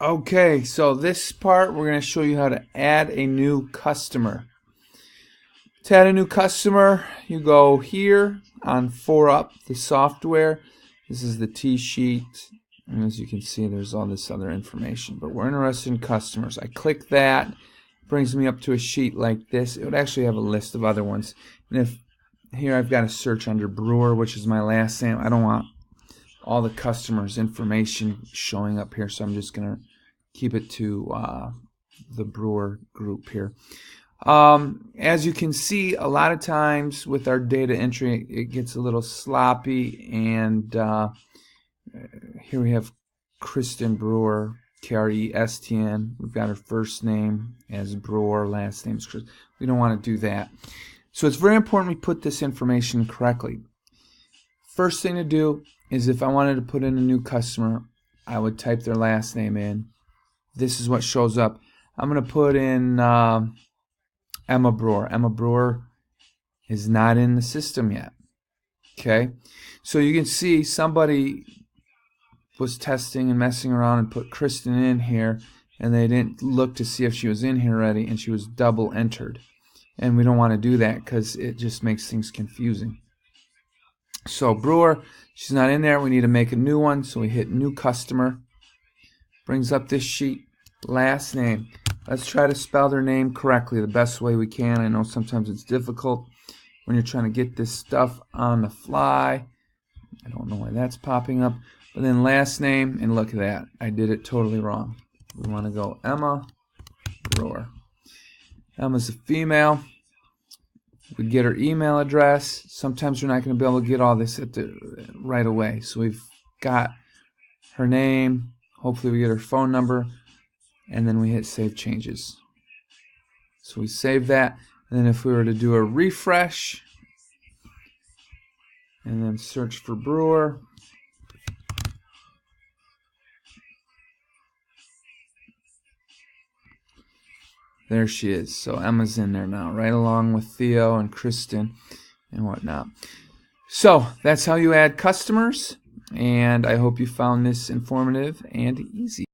Okay, so this part we're going to show you how to add a new customer. To add a new customer, you go here on 4UP, the software. This is the T-sheet, and as you can see, there's all this other information. But we're interested in customers. I click that, it brings me up to a sheet like this. It would actually have a list of other ones. And if here I've got a search under Brewer, which is my last name. I don't want all the customers' information showing up here, so I'm just going to keep it to the Brewer group here. As you can see, a lot of times with our data entry it gets a little sloppy, and here we have Kristen Brewer, Krestn. We've got her first name as Brewer, last name is Chris. We don't want to do that. So it's very important we put this information correctly. First thing to do is, if I wanted to put in a new customer, I would type their last name in. This is what shows up. I'm going to put in Emma Brewer. Emma Brewer is not in the system yet. Okay, so you can see somebody was testing and messing around and put Kristen in here, and they didn't look to see if she was in here already, and she was double entered. And we don't want to do that because it just makes things confusing. So Brewer, she's not in there. We need to make a new one, so we hit New Customer. Brings up this sheet. Last name. Let's try to spell their name correctly the best way we can. I know sometimes it's difficult when you're trying to get this stuff on the fly. I don't know why that's popping up. But then last name, and look at that. I did it totally wrong. We want to go Emma Brewer. Emma's a female. We get her email address. Sometimes we're not going to be able to get all this right away. So we've got her name. Hopefully we get her phone number. And then we hit Save Changes. So we save that. And then if we were to do a refresh and then search for Brewer, there she is. So Emma's in there now, right along with Theo and Kristen and whatnot. So that's how you add customers, and I hope you found this informative and easy.